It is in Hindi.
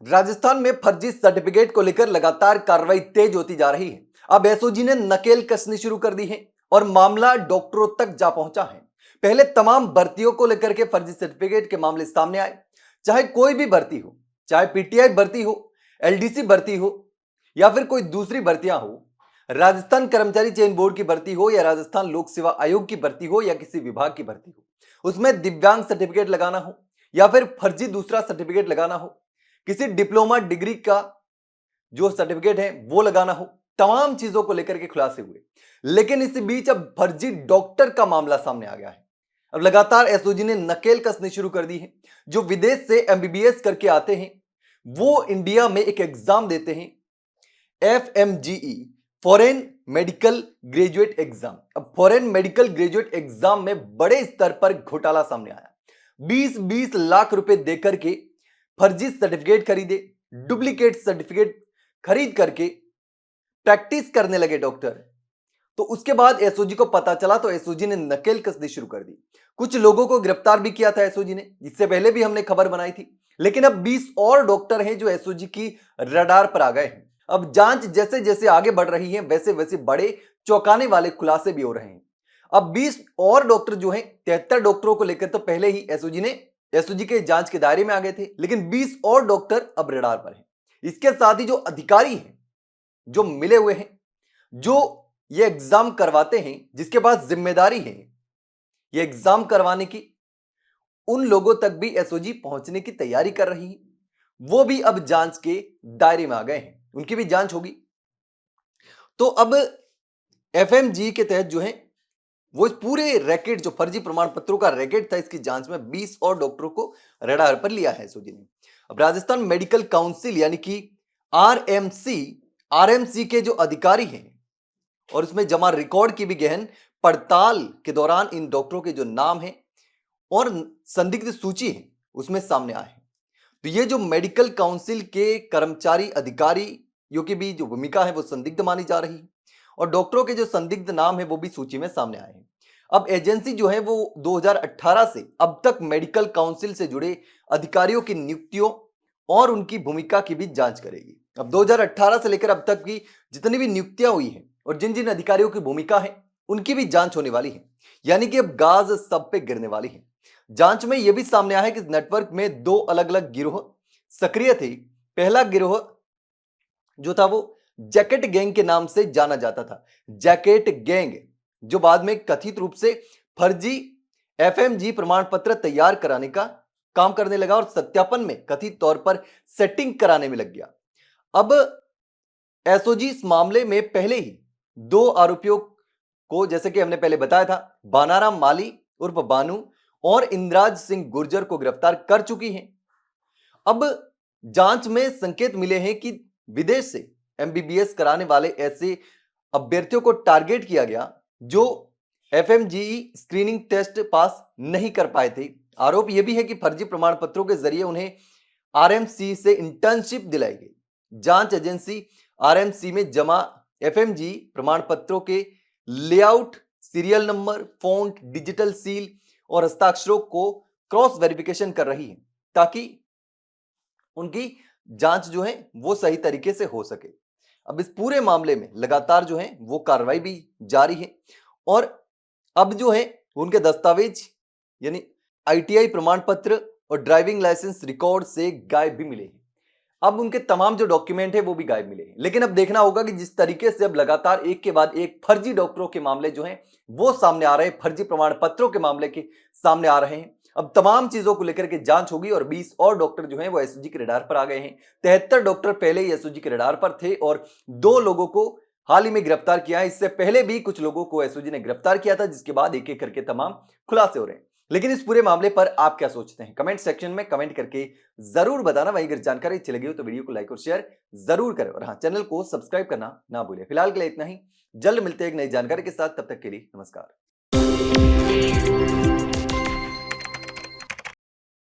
राजस्थान में फर्जी सर्टिफिकेट को लेकर लगातार कार्रवाई तेज होती जा रही है। अब एसओजी ने नकेल कसनी शुरू कर दी है और मामला डॉक्टरों तक जा पहुंचा है। पहले तमाम भर्तियों को लेकर के फर्जी सर्टिफिकेट के मामले सामने आए, चाहे कोई भी भर्ती हो, चाहे पीटीआई भर्ती हो, एलडीसी भर्ती हो या फिर कोई दूसरी भर्तियां हो, राजस्थान कर्मचारी चयन बोर्ड की भर्ती हो या राजस्थान लोक सेवा आयोग की भर्ती हो या किसी विभाग की भर्ती हो, उसमें दिव्यांग सर्टिफिकेट लगाना हो या फिर फर्जी दूसरा सर्टिफिकेट लगाना हो, किसी डिप्लोमा डिग्री का जो सर्टिफिकेट है वो लगाना हो, तमाम चीजों को लेकर के खुलासे हुए। लेकिन इसी बीच अब फर्जी डॉक्टर का मामला सामने आ गया है। अब लगातार एसओजी ने नकेल कसनी शुरू कर दी है। जो विदेश से एमबीबीएस करके आते हैं वो इंडिया में एक एग्जाम देते हैं, FMGE, foreign medical graduate exam. अब फॉरेन मेडिकल ग्रेजुएट एग्जाम में बड़े स्तर पर घोटाला सामने आया। 20-20 लाख रुपए देकर के फर्जी सर्टिफिकेट खरीदे, डुप्लीकेट सर्टिफिकेट खरीद करके प्रैक्टिस करने लगे डॉक्टर। तो उसके बाद एसओजी को पता चला तो एसओजी ने नकेल कसनी शुरू कर दी। कुछ लोगों को गिरफ्तार भी किया था एसओजी ने, इससे पहले भी हमने खबर बनाई थी। लेकिन अब 20 और डॉक्टर हैं जो एसओजी की रडार पर आ गए हैं। अब जांच जैसे जैसे आगे बढ़ रही है वैसे वैसे बड़े चौंकाने वाले खुलासे भी हो रहे हैं। अब 20 और डॉक्टर जो हैं, 73 डॉक्टरों को लेकर तो पहले ही एसओजी के जांच के दायरे में आ गए थे, लेकिन 20 और डॉक्टर अब रडार पर हैं। इसके साथ ही जो अधिकारी हैं, जो मिले हुए हैं, जो ये एग्जाम करवाते हैं, जिसके पास जिम्मेदारी है ये एग्जाम करवाने की, उन लोगों तक भी एसओजी पहुंचने की तैयारी कर रही है। वो भी अब जांच के दायरे में आ गए हैं, उनकी भी जांच होगी। तो अब एफएमजी के तहत जो है वो इस पूरे रैकेट, जो फर्जी प्रमाण पत्रों का रैकेट था, इसकी जांच में 20 और डॉक्टरों को रडार पर लिया है एसओजी ने। अब राजस्थान मेडिकल काउंसिल यानी कि आरएमसी के जो अधिकारी हैं और उसमें जमा रिकॉर्ड की भी गहन पड़ताल के दौरान इन डॉक्टरों के जो नाम हैं और संदिग्ध सूची है उसमें सामने आए हैं। तो ये जो मेडिकल काउंसिल के कर्मचारी अधिकारियों की भी जो भूमिका है वो संदिग्ध मानी जा रही है और डॉक्टरों के जो संदिग्ध नाम है वो भी सूची में सामने आए हैं। अब एजेंसी जो है वो 2018 से अब तक मेडिकल काउंसिल से जुड़े अधिकारियों की नियुक्तियों और उनकी भूमिका की भी जांच करेगी। अब 2018 से लेकर अब तक की जितनी भी नियुक्तियां हुई हैं और जिन जिन अधिकारियों की भूमिका है उनकी भी जांच होने वाली है, यानी कि अब गाज सब पे गिरने वाली है। जांच में यह भी सामने आया है कि इस नेटवर्क में 2 अलग अलग गिरोह सक्रिय थे। पहला गिरोह जो था वो जैकेट गैंग के नाम से जाना जाता था। जैकेट गैंग जो बाद में कथित रूप से फर्जी एफएमजी प्रमाण पत्र तैयार कराने का काम करने लगा और सत्यापन में कथित तौर पर सेटिंग कराने में लग गया। अब एसओजी इस मामले में पहले ही 2 आरोपियों को, जैसे कि हमने पहले बताया था, बानाराम माली उर्फ बानू और इंद्राज सिंह गुर्जर को गिरफ्तार कर चुकी है। अब जांच में संकेत मिले हैं कि विदेश से एमबीबीएस कराने वाले ऐसे अभ्यर्थियों को टारगेट किया गया जो एफएमजीई स्क्रीनिंग टेस्ट पास नहीं कर पाए थे। आरोप यह भी है कि फर्जी प्रमाण पत्रों के जरिए उन्हें आरएमसी से इंटर्नशिप दिलाई गई। जांच एजेंसी आरएमसी में जमा एफएमजी प्रमाण पत्रों के layout, serial number, font, digital seal और हस्ताक्षरों को क्रॉस वेरिफिकेशन कर रही है ताकि उनकी जांच जो है वो सही तरीके से हो सके। अब इस पूरे मामले में लगातार जो है वो कार्रवाई भी जारी है और अब जो है उनके दस्तावेज यानी आईटीआई प्रमाण पत्र और ड्राइविंग लाइसेंस रिकॉर्ड से गायब भी मिले हैं। अब उनके तमाम जो डॉक्यूमेंट है वो भी गायब मिले हैं। लेकिन अब देखना होगा कि जिस तरीके से अब लगातार एक के बाद एक फर्जी डॉक्टरों के मामले जो हैं वो सामने आ रहे हैं, फर्जी प्रमाण पत्रों के मामले के सामने आ रहे हैं, अब तमाम चीजों को लेकर के जांच होगी और 20 और डॉक्टर जो हैं वो एसओजी के रडार पर आ गए हैं। 73 डॉक्टर पहले ही एसओजी के रडार पर थे और 2 लोगों को हाल ही में गिरफ्तार किया है। इससे पहले भी कुछ लोगों को एसओजी ने गिरफ्तार किया था, जिसके बाद एक एक करके तमाम खुलासे हो रहे हैं। लेकिन इस पूरे मामले पर आप क्या सोचते हैं, कमेंट सेक्शन में कमेंट करके जरूर बताना। वहीं अगर जानकारी अच्छी लगी हो तो वीडियो को लाइक और शेयर जरूर करें और हाँ, चैनल को सब्सक्राइब करना ना भूलें। फिलहाल के लिए इतना ही, जल्द मिलते हैं एक नई जानकारी के साथ, तब तक के लिए नमस्कार।